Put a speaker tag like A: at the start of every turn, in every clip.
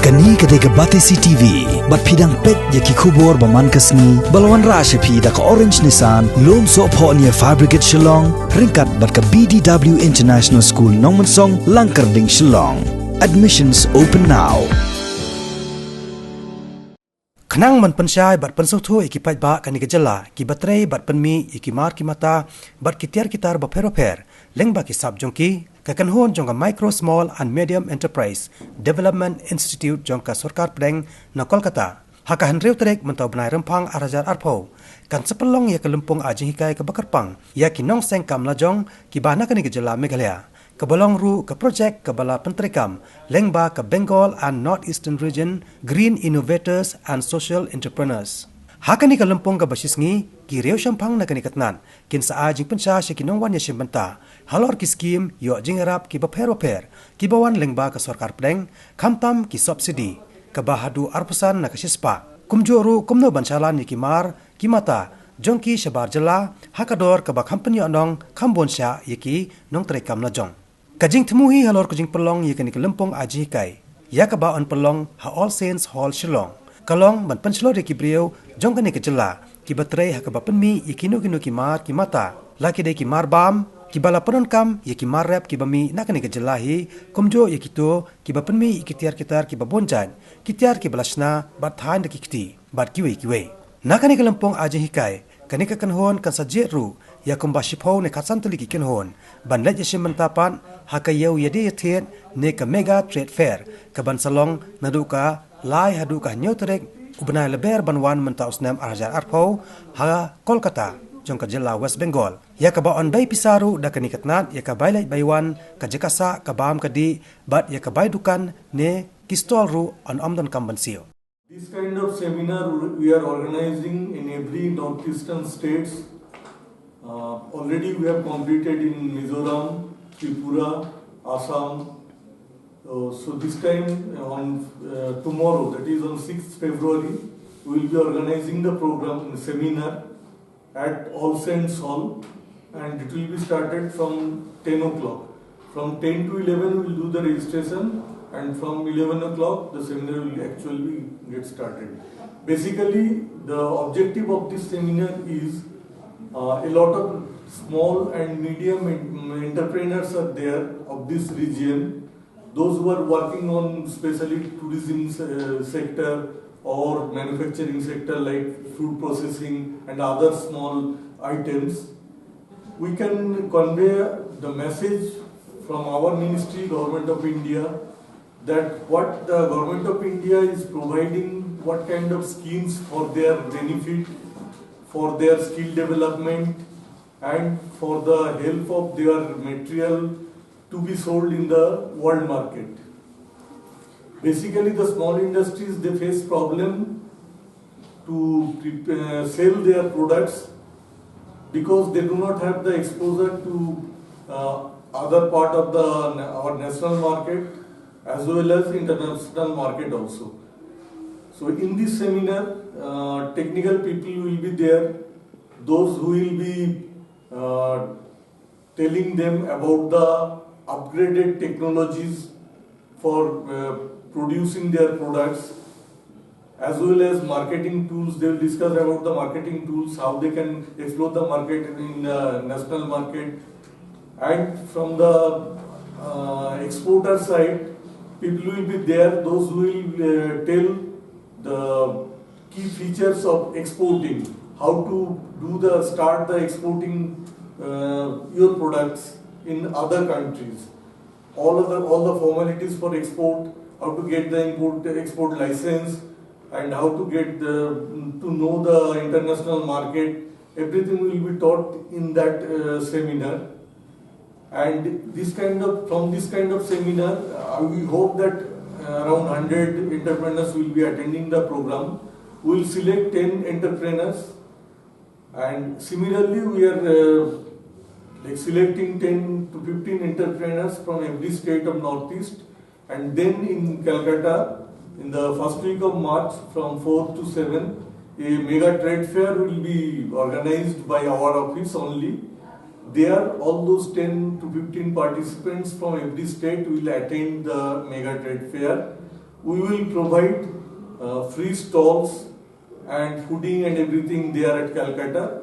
A: Kani kadega Batesi TV, bat pidang pet yaki kubor baman kasni, balwan rasha pi da ka Orange Nissan, lom so po niya Fabricate Shillong, ringkat bat ka BDW International School Nongmansong, Langkarding Shillong. Admissions open now.
B: Kanang man pansyay bat pansotho ikipat ba kani gajala ki batrei bat panmi ikimar ki mata bat kitiar kitar ba pher leng ba ki sab jongki ka kanhon jongka Micro Small and Medium Enterprise Development Institute jongka Sarkar Pdeng na Kolkata haka hanreu trek mentaw banai rempang arajar arpho kan sepelong ya kelumpung ajing hikai ke bakarpang ya ki nong seng kam la jong ki bana kani gajala Meghalaya Kabalong ru ke projek kabala pentrikam lengba ke Bengal and Northeastern Region Green Innovators and Social Entrepreneurs. Hakani ka lempong ka basisngi ki reu shampang na kani katnan kin sa ajing pensya siya kinongwan ya shimbanta halor ki skim yo jing arab ki baper ki bawan lengba ka Sarkar Pdeng kamtam ki subsidy ka bahadu arpusan na kasispa kumjoru kumno bansalan ni kimar kimata jongki shabar jala hakador ka ba company anong kambonsya yiki nong trekam na jong Kajing temuhi halor kajing pelong ye kani kelempong aji kai. Ya kaba on pelong ha All Saints Hall Shillong. Kalong ban penslor ye kibriu jong kani kejela. Ki batrei ha kaba penmi ye kinu ki mar ki mata. Laki de ki mar bam ki bala penon kam ye ki mar rap ki bami na kani kejela hi kumjo ye kito ki ba penmi ikitiar kitar ki ba bonjan. Kitiar ki balasna bat thain de kiti bat kiwe. Na kani kelempong aji kai. Kani ka kanhon kan sajet ru ya kumba shipho ne khatsan tali ki kanhon ban let yeshim mantapan hakayau yadi yathet ne ka mega trade fair ka ban salong naduka lai haduka nyotrek ubnai leber banwan menta usnam arajar arpho ha Kolkata jongka jilla West Bengal ya ka ba on bai pisaru da kani katnat ya ka bai lai baiwan ka jakasa ka bam kadi bat ya ka bai dukan ne kistol ru on amdan kambansio
C: This kind of seminar we are organizing in every northeastern states. Already we have completed in Mizoram, Tripura, Assam. So this time on tomorrow, that is on 6th February, we will be organizing the program seminar at All Saints Hall, and it will be started from 10 o'clock. From 10 to 11 we will do the registration, and from 11 o'clock the seminar will actually get started. Basically, the objective of this seminar is a lot of small and medium entrepreneurs are there of this region. Those who are working on especially tourism sector or manufacturing sector like food processing and other small items. We can convey the message from our ministry, Government of India, that what the Government of India is providing, what kind of schemes for their benefit, for their skill development and for the help of their material to be sold in the world market. Basically the small industries, they face problem to sell their products because they do not have the exposure to other part of our national market as well as international market also. So in this seminar, technical people will be there, those who will be telling them about the upgraded technologies for producing their products, as well as marketing tools. They will discuss about the marketing tools, how they can explore the market in national market, and from the exporter side, people will be there, those who will tell the key features of exporting, how to start the exporting your products in other countries, all the formalities for export, how to get the export license, and how to get to know the international market. Everything will be taught in that seminar. And from this kind of seminar, we hope that around 100 entrepreneurs will be attending the program. We will select 10 entrepreneurs, and similarly we are selecting 10 to 15 entrepreneurs from every state of Northeast, and then in Calcutta, in the first week of March from 4th to 7th, a mega trade fair will be organized by our office only. There, all those 10 to 15 participants from every state will attend the mega trade fair, we will provide free stalls and fooding and everything there at Calcutta,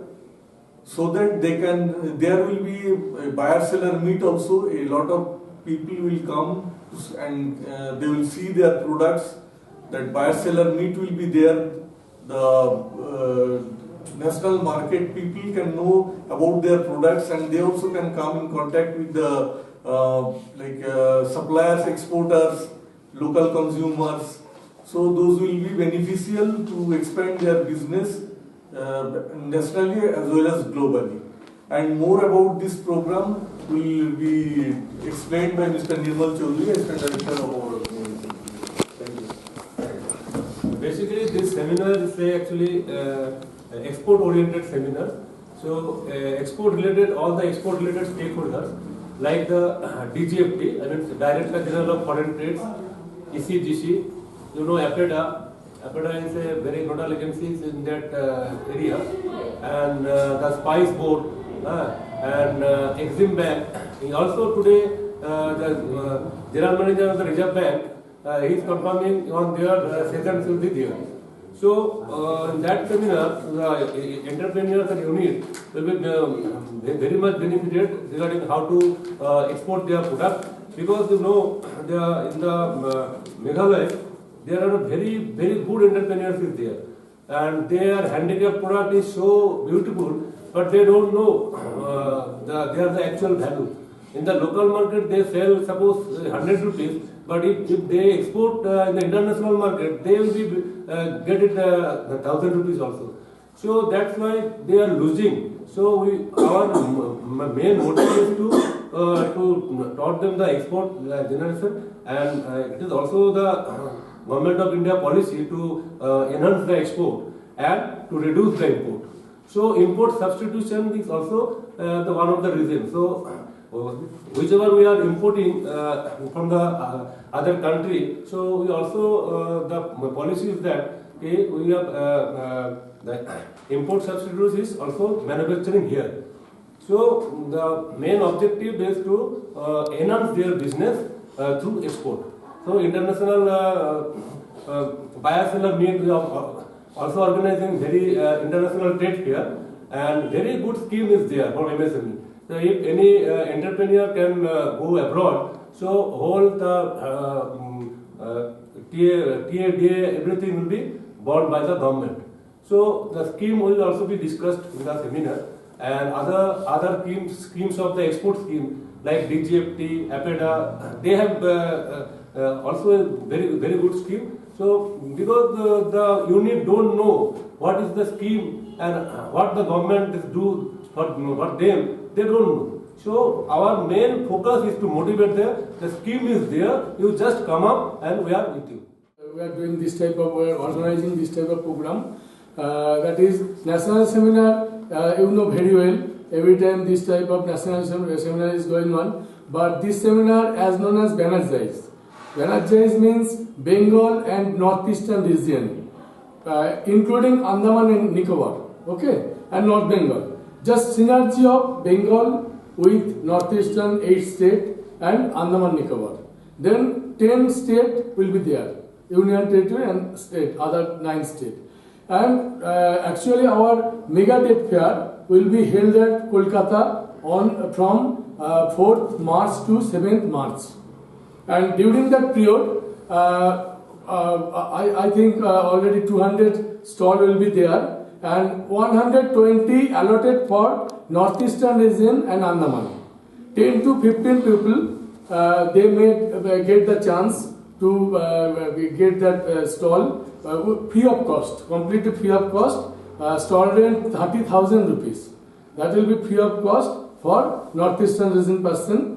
C: so that there will be a buyer-seller meet also. A lot of people will come and they will see their products. That buyer-seller meet will be there. The national market people can know about their products, and they also can come in contact with the suppliers, exporters, local consumers. So those will be beneficial to expand their business nationally as well as globally. And more about this program will be explained by Mr. Nirmal Chaudhary, Assistant Director of our organization. Thank you.
D: Basically, this seminar is actually export-oriented seminar. So, export-related, all the export-related stakeholders, like the DGFT, I mean Director General of Foreign Trade, ECGC, APEDA. APEDA is a very nodal agency in that area, and the Spice Board and Exim Bank. Also today, the General Manager of the Reserve Bank, he is confirming on their sessions will be there. So, in that seminar, the entrepreneurs and unit will be very much benefited regarding how to export their product, because in the Meghalaya, there are very, very good entrepreneurs is there, and their handicraft product is so beautiful, but they don't know the actual value. In the local market, they sell suppose 100 rupees, but if they export in the international market, they will be get it 1,000 rupees also. So that's why they are losing. So our main motive is to taught them the export generation, and it is also the Government of India policy to enhance the export and to reduce the import. So import substitution is also the one of the reasons. So whichever we are importing from the other country, so we also the policy is that we have the import substitutes is also manufacturing here. So the main objective is to enhance their business through export. So international buyer-seller meet, we are also organizing very international trade fair, and very good scheme is there for MSME. So if any entrepreneur can go abroad, so whole the TADA, everything will be borne by the government. So the scheme will also be discussed in the seminar, and other schemes of the export scheme like DGFT, APEDA, they have also a very, very good scheme. So because the unit don't know what is the scheme and what the government is do for them, they don't know. So our main focus is to motivate them. The scheme is there, you just come up and we are with you.
E: We are doing this type of, we are organizing this type of program. That is national seminar, you know very well, every time this type of national seminar is going on. But this seminar is known as Banerjee. Banerjee means Bengal and Northeastern region, including Andaman and Nicobar, okay, and North Bengal. Just synergy of Bengal with Northeastern 8 state and Andaman Nicobar. Then 10 state will be there, Union Territory and state, other 9 states. And actually our mega trade fair will be held at Kolkata from 4th March to 7th March. And during that period, I think already 200 stall will be there, and 120 allotted for Northeastern region and Andaman. 10 to 15 people, they may get the chance to get that stall free of cost, completely free of cost. Stall rent 30,000 rupees. That will be free of cost for Northeastern region person.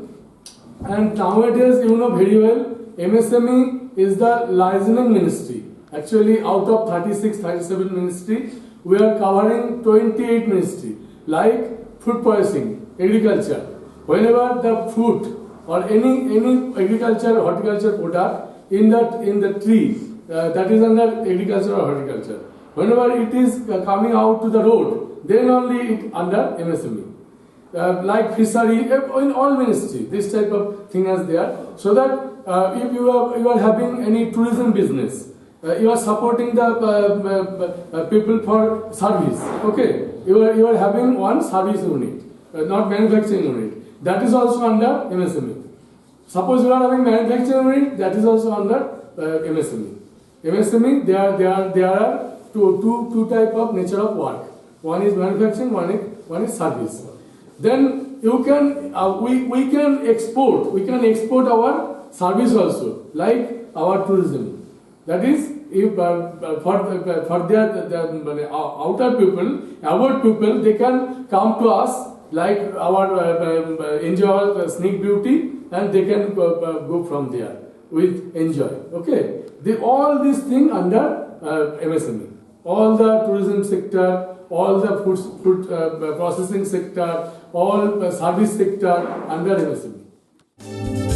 E: And nowadays, you know very well, MSME is the licensing ministry. Actually, out of 36, 37 ministry, we are covering 28 ministry, like food processing, agriculture. Whenever the fruit or any agriculture or horticulture product in the tree that is under agriculture or horticulture, whenever it is coming out to the road, then only it under MSME. Like fishery, in all ministry, this type of thing is there, so that if you are having any tourism business, you are supporting the people for service. Okay, you are having one service unit, not manufacturing unit. That is also under MSME. Suppose you are having manufacturing unit, that is also under MSME. MSME, there are two type of nature of work. One is manufacturing, one is service. Then you can we can export our service also, like our tourism. That is, if for their outer people, abroad people, they can come to us, like our enjoy our scenic beauty, and they can go from there with enjoy. Okay, all these things under MSME. All the tourism sector, all the food processing sector, all service sector under MSME.